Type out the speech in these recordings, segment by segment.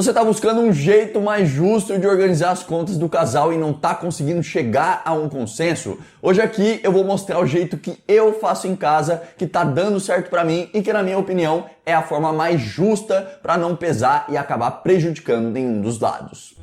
Você está buscando um jeito mais justo de organizar as contas do casal e não está conseguindo chegar a um consenso? Hoje aqui eu vou mostrar o jeito que eu faço em casa, que está dando certo para mim e que, na minha opinião, é a forma mais justa para não pesar e acabar prejudicando nenhum dos lados.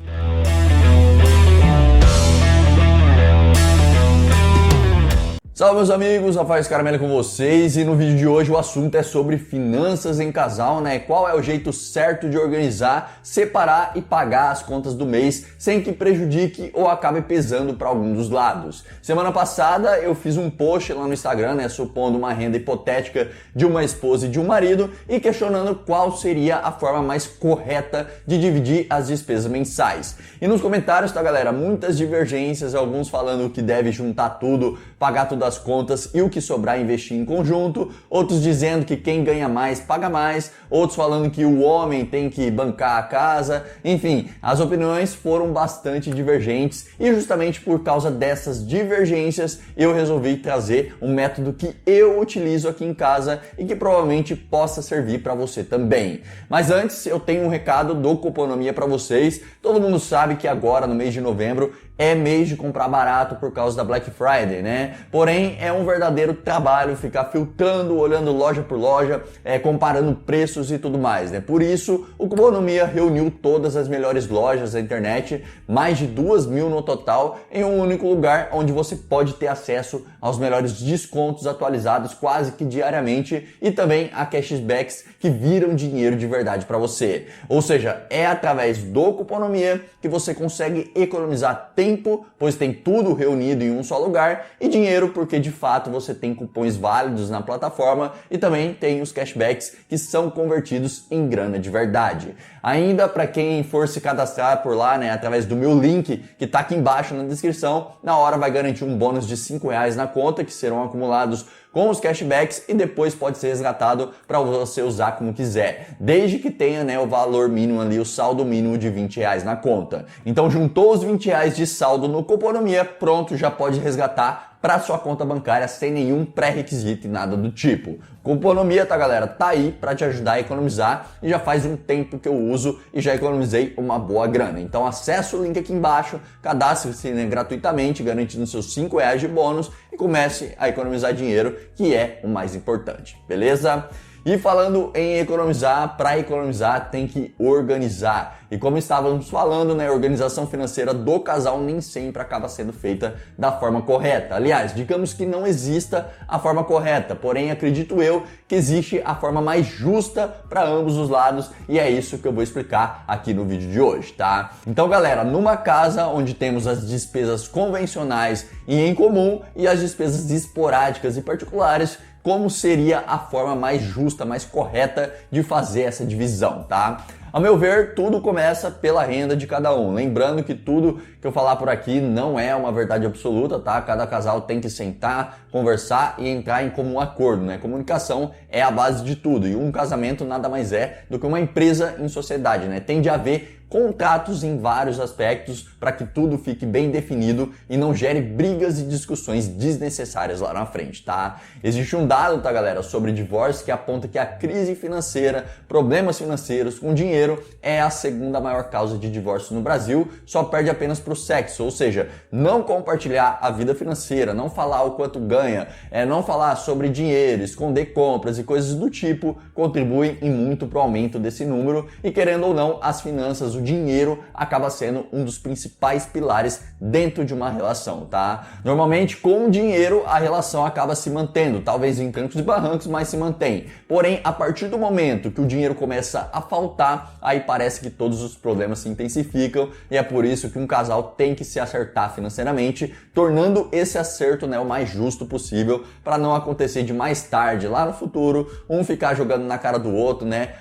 Salve meus amigos, Rafael Scaramelli com vocês e no vídeo de hoje o assunto é sobre finanças em casal, né? Qual é o jeito certo de organizar, separar e pagar as contas do mês sem que prejudique ou acabe pesando para algum dos lados. Semana passada eu fiz um post lá no Instagram, né, supondo uma renda hipotética de uma esposa e de um marido e questionando qual seria a forma mais correta de dividir as despesas mensais. E nos comentários, tá galera, muitas divergências, alguns falando que deve juntar tudo, pagar tudo as contas e o que sobrar investir em conjunto, outros dizendo que quem ganha mais paga mais, outros falando que o homem tem que bancar a casa, enfim, as opiniões foram bastante divergentes e justamente por causa dessas divergências eu resolvi trazer um método que eu utilizo aqui em casa e que provavelmente possa servir para você também. Mas antes eu tenho um recado do Cuponomia para vocês. Todo mundo sabe que agora no mês de novembro é mês de comprar barato por causa da Black Friday, né? Porém, é um verdadeiro trabalho ficar filtrando, olhando loja por loja, comparando preços e tudo mais, né? Por isso, o Cuponomia reuniu todas as melhores lojas da internet, mais de 2.000 no total, em um único lugar onde você pode ter acesso aos melhores descontos atualizados quase que diariamente e também a cashbacks que viram dinheiro de verdade para você. Ou seja, é através do Cuponomia que você consegue economizar tempo, pois tem tudo reunido em um só lugar, e dinheiro porque de fato você tem cupons válidos na plataforma e também tem os cashbacks que são convertidos em grana de verdade. Ainda para quem for se cadastrar por lá, né, através do meu link que está aqui embaixo na descrição, na hora vai garantir um bônus de R$5 na conta que serão acumulados com os cashbacks e depois pode ser resgatado para você usar como quiser, desde que tenha, né, o valor mínimo ali, o saldo mínimo de R$20 na conta. Então juntou os R$20 de saldo no Cuponomia, pronto, já pode resgatar para sua conta bancária sem nenhum pré-requisito e nada do tipo. Cuponomia, tá galera, tá aí para te ajudar a economizar e já faz um tempo que eu uso e já economizei uma boa grana. Então acesse o link aqui embaixo, cadastre-se, né, gratuitamente, garantindo seus R$5 de bônus e comece a economizar dinheiro, que é o mais importante, beleza? E falando em economizar, para economizar tem que organizar. E como estávamos falando, né, a organização financeira do casal nem sempre acaba sendo feita da forma correta. Aliás, digamos que não exista a forma correta, porém acredito eu que existe a forma mais justa para ambos os lados e é isso que eu vou explicar aqui no vídeo de hoje, tá? Então galera, numa casa onde temos as despesas convencionais e em comum e as despesas esporádicas e particulares, como seria a forma mais justa, mais correta de fazer essa divisão, tá? Ao meu ver, tudo começa pela renda de cada um. Lembrando que tudo que eu falar por aqui não é uma verdade absoluta, tá? Cada casal tem que sentar, conversar e entrar em comum acordo, né? Comunicação é a base de tudo e um casamento nada mais é do que uma empresa em sociedade, né? Tem de haver contratos em vários aspectos para que tudo fique bem definido e não gere brigas e discussões desnecessárias lá na frente, tá? Existe um dado, tá galera, sobre divórcio que aponta que a crise financeira, problemas financeiros com dinheiro é a segunda maior causa de divórcio no Brasil, só perde apenas para o sexo, ou seja, não compartilhar a vida financeira, não falar o quanto ganha, não falar sobre dinheiro, esconder compras e coisas do tipo, contribuem em muito para o aumento desse número e querendo ou não, as finanças, o dinheiro acaba sendo um dos principais pilares dentro de uma relação, tá? Normalmente com o dinheiro a relação acaba se mantendo, talvez em trancos e barrancos, mas se mantém. Porém, a partir do momento que o dinheiro começa a faltar, aí parece que todos os problemas se intensificam e é por isso que um casal tem que se acertar financeiramente, tornando esse acerto, né, o mais justo possível para não acontecer de mais tarde, lá no futuro, um ficar jogando na cara do outro, né,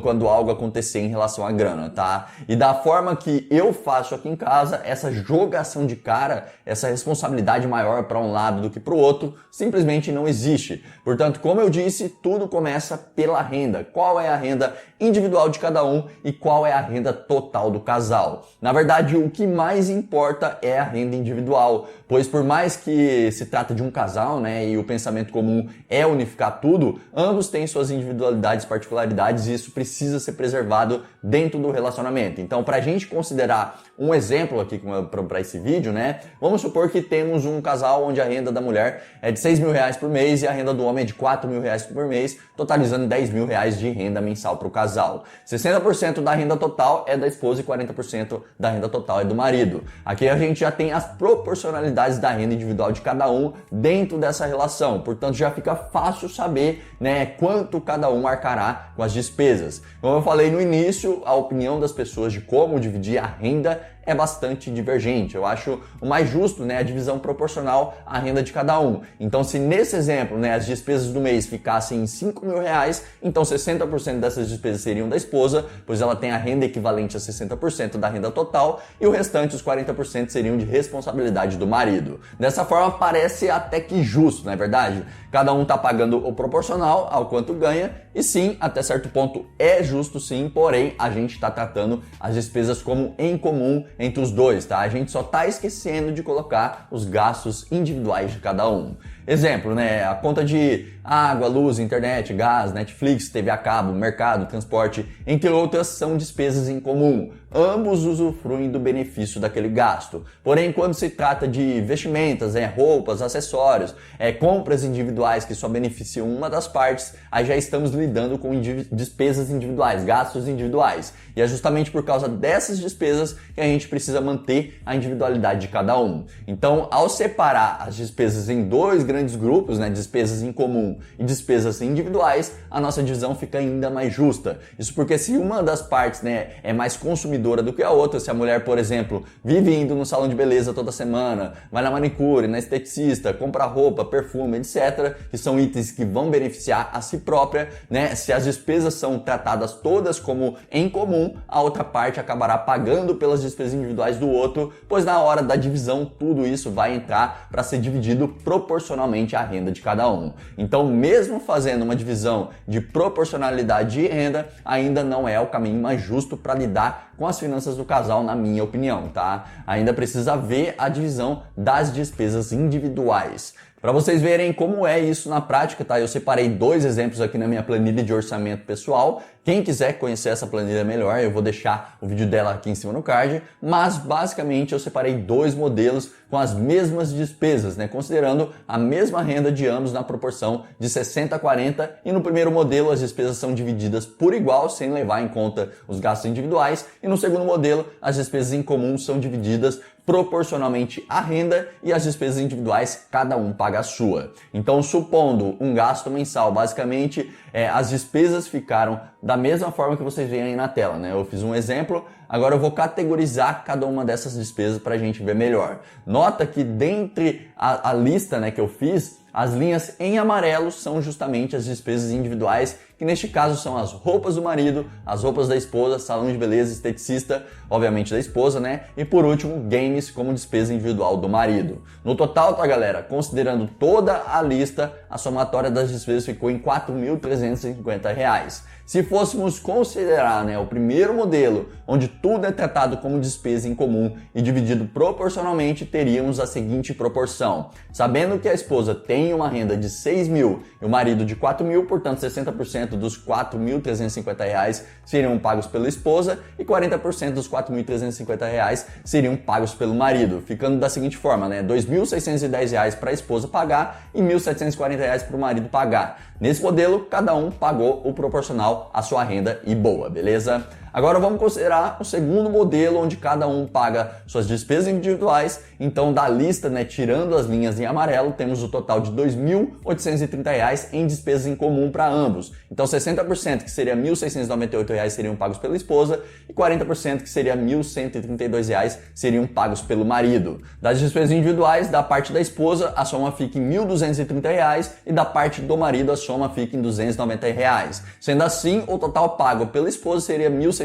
quando algo acontecer em relação à grana, tá? E da forma que eu faço aqui em casa, essa jogação de cara, essa responsabilidade maior para um lado do que para o outro, simplesmente não existe. Portanto, como eu disse, tudo começa pela renda. Qual é a renda individual de cada um e qual é a renda total do casal? Na verdade, o que mais importa é a renda individual, pois por mais que se trata de um casal, né, e o pensamento comum é unificar tudo, ambos têm suas individualidades, particularidades e isso precisa ser preservado dentro do relacionamento. Então, para a gente considerar um exemplo aqui para esse vídeo, né? Vamos supor que temos um casal onde a renda da mulher é de 6 mil reais por mês e a renda do homem é de 4 mil reais por mês, totalizando 10 mil reais de renda mensal para o casal. 60% da renda total é da esposa e 40% da renda total é do marido. Aqui a gente já tem as proporcionalidades da renda individual de cada um dentro dessa relação, portanto já fica fácil saber, né, quanto cada um arcará com as despesas. Como eu falei no início, a opinião das pessoas de como dividir a renda é bastante divergente. Eu acho o mais justo, né, a divisão proporcional à renda de cada um. Então, se nesse exemplo, né, as despesas do mês ficassem em 5 mil reais, então 60% dessas despesas seriam da esposa, pois ela tem a renda equivalente a 60% da renda total, e o restante, os 40%, seriam de responsabilidade do marido. Dessa forma, parece até que justo, não é verdade? Cada um está pagando o proporcional ao quanto ganha, e sim, até certo ponto é justo sim, porém, a gente está tratando as despesas como em comum entre os dois, tá? A gente só tá esquecendo de colocar os gastos individuais de cada um. Exemplo, né? A conta de água, luz, internet, gás, Netflix, TV a cabo, mercado, transporte, entre outras, são despesas em comum. Ambos usufruem do benefício daquele gasto. Porém, quando se trata de vestimentas, roupas, acessórios, compras individuais que só beneficiam uma das partes, aí já estamos lidando com despesas individuais, gastos individuais. E é justamente por causa dessas despesas que a gente precisa manter a individualidade de cada um. Então, ao separar as despesas em dois grandes grupos, né, despesas em comum e despesas individuais, a nossa divisão fica ainda mais justa. Isso porque se uma das partes, né, é mais consumidora do que a outra, se a mulher, por exemplo, vive indo no salão de beleza toda semana, vai na manicure, na esteticista, compra roupa, perfume, etc., que são itens que vão beneficiar a si própria, né, se as despesas são tratadas todas como em comum, a outra parte acabará pagando pelas despesas individuais do outro, pois na hora da divisão tudo isso vai entrar para ser dividido proporcionalmente à renda de cada um. Então, mesmo fazendo uma divisão de proporcionalidade de renda, ainda não é o caminho mais justo para lidar com as finanças do casal, na minha opinião, tá? Ainda precisa ver a divisão das despesas individuais. Para vocês verem como é isso na prática, tá? Eu separei dois exemplos aqui na minha planilha de orçamento pessoal. Quem quiser conhecer essa planilha melhor, eu vou deixar o vídeo dela aqui em cima no card, mas basicamente eu separei dois modelos com as mesmas despesas, né? Considerando a mesma renda de ambos na proporção de 60-40, e no primeiro modelo as despesas são divididas por igual, sem levar em conta os gastos individuais, e no segundo modelo as despesas em comum são divididas proporcionalmente à renda e as despesas individuais cada um paga a sua. Então, supondo um gasto mensal, basicamente as despesas ficaram da mesma forma que vocês veem aí na tela, né? Eu fiz um exemplo, agora eu vou categorizar cada uma dessas despesas para a gente ver melhor. Nota que dentre a lista, né, que eu fiz, as linhas em amarelo são justamente as despesas individuais, que neste caso são as roupas do marido, as roupas da esposa, salão de beleza, esteticista, obviamente da esposa, né? E por último, games como despesa individual do marido. No total, tá, galera? Considerando toda a lista, a somatória das despesas ficou em R$ 4.350. Se fôssemos considerar, né, o primeiro modelo, onde tudo é tratado como despesa em comum e dividido proporcionalmente, teríamos a seguinte proporção. Sabendo que a esposa tem uma renda de 6 mil e o marido de 4 mil, portanto 60% dos R$ 4.350 seriam pagos pela esposa e 40% dos R$ 4.350 seriam pagos pelo marido, ficando da seguinte forma, né, R$ 2.610 para a esposa pagar e R$ 1.740 para o marido pagar. Nesse modelo, cada um pagou o proporcional à sua renda e boa, beleza? Agora vamos considerar o segundo modelo, onde cada um paga suas despesas individuais. Então, da lista, né, tirando as linhas em amarelo, temos o total de R$ 2.830 em despesas em comum para ambos. Então, 60%, que seria R$ 1.698, seriam pagos pela esposa e 40%, que seria R$ 1.132, seriam pagos pelo marido. Das despesas individuais, da parte da esposa, a soma fica em R$ 1.230 e da parte do marido, a soma fica em R$ 290. Sendo assim, o total pago pela esposa seria R$ 1.698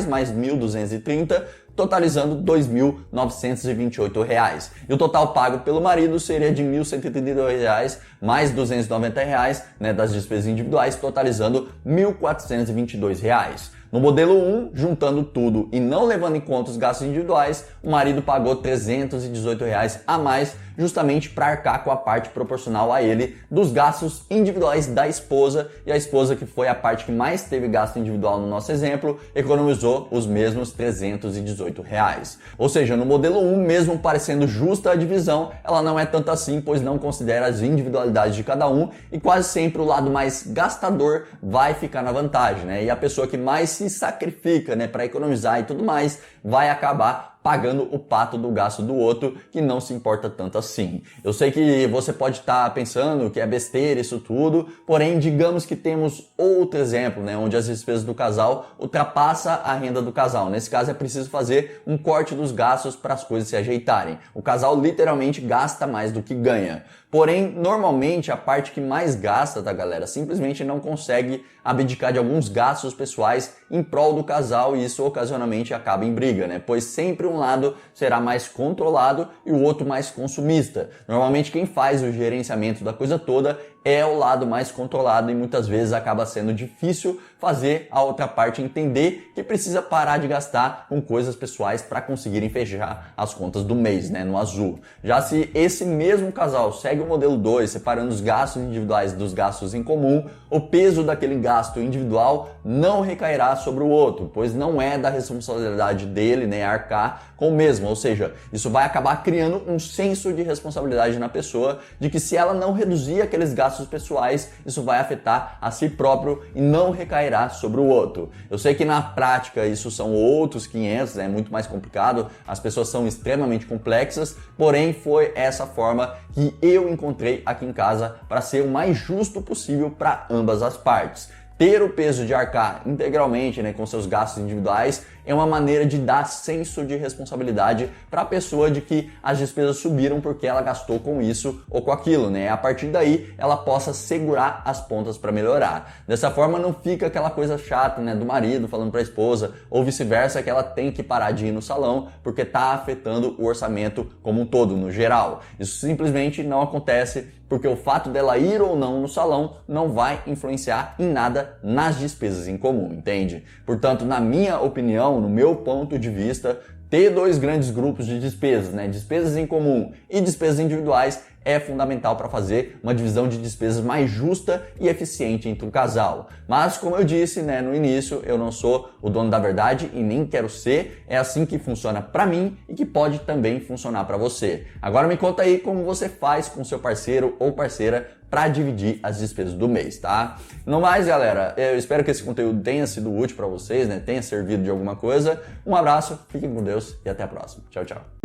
mais R$ 1.230, totalizando R$ 2.928. E o total pago pelo marido seria de R$ 1.132 mais R$ 290, né, das despesas individuais, totalizando R$ 1.422. No modelo 1, juntando tudo e não levando em conta os gastos individuais, o marido pagou R$ 318 a mais justamente para arcar com a parte proporcional a ele dos gastos individuais da esposa, e a esposa, que foi a parte que mais teve gasto individual no nosso exemplo, economizou os mesmos R$ 318. Ou seja, no modelo 1, mesmo parecendo justa a divisão, ela não é tanto assim, pois não considera as individualidades de cada um e quase sempre o lado mais gastador vai ficar na vantagem, né? E a pessoa que mais se sacrifica, né, para economizar e tudo mais, vai acabar pagando o pato do gasto do outro, que não se importa tanto assim. Eu sei que você pode estar pensando que é besteira isso tudo, porém, digamos que temos outro exemplo, né, onde as despesas do casal ultrapassa a renda do casal. Nesse caso é preciso fazer um corte dos gastos para as coisas se ajeitarem. O casal literalmente gasta mais do que ganha. Porém, normalmente a parte que mais gasta da galera simplesmente não consegue abdicar de alguns gastos pessoais em prol do casal, e isso ocasionalmente acaba em briga, né? Pois sempre um lado será mais controlado e o outro mais consumista. Normalmente quem faz o gerenciamento da coisa toda é o lado mais controlado, e muitas vezes acaba sendo difícil fazer a outra parte entender que precisa parar de gastar com coisas pessoais para conseguirem fechar as contas do mês, né, no azul. Já se esse mesmo casal segue o modelo 2, separando os gastos individuais dos gastos em comum, o peso daquele gasto individual não recairá sobre o outro, pois não é da responsabilidade dele, né, arcar com o mesmo. Ou seja, isso vai acabar criando um senso de responsabilidade na pessoa, de que se ela não reduzir aqueles gastos pessoais, isso vai afetar a si próprio e não recairá sobre o outro. Eu sei que na prática isso são outros 500, é muito mais complicado, as pessoas são extremamente complexas, porém foi essa forma que eu encontrei aqui em casa para ser o mais justo possível para ambas as partes. Ter o peso de arcar integralmente, né, com seus gastos individuais é uma maneira de dar senso de responsabilidade para a pessoa de que as despesas subiram porque ela gastou com isso ou com aquilo, né? A partir daí ela possa segurar as pontas para melhorar. Dessa forma não fica aquela coisa chata, né, do marido falando para a esposa ou vice-versa, que ela tem que parar de ir no salão porque está afetando o orçamento como um todo, no geral. Isso simplesmente não acontece, porque o fato dela ir ou não no salão não vai influenciar em nada nas despesas em comum, entende? Portanto, na minha opinião, no meu ponto de vista, ter dois grandes grupos de despesas, né, despesas em comum e despesas individuais, é fundamental para fazer uma divisão de despesas mais justa e eficiente entre o casal. Mas, como eu disse, né, no início, eu não sou o dono da verdade e nem quero ser. É assim que funciona para mim e que pode também funcionar para você. Agora me conta aí como você faz com seu parceiro ou parceira para dividir as despesas do mês, tá? No mais, galera, eu espero que esse conteúdo tenha sido útil para vocês, né, tenha servido de alguma coisa. Um abraço, fiquem com Deus e até a próxima. Tchau, tchau.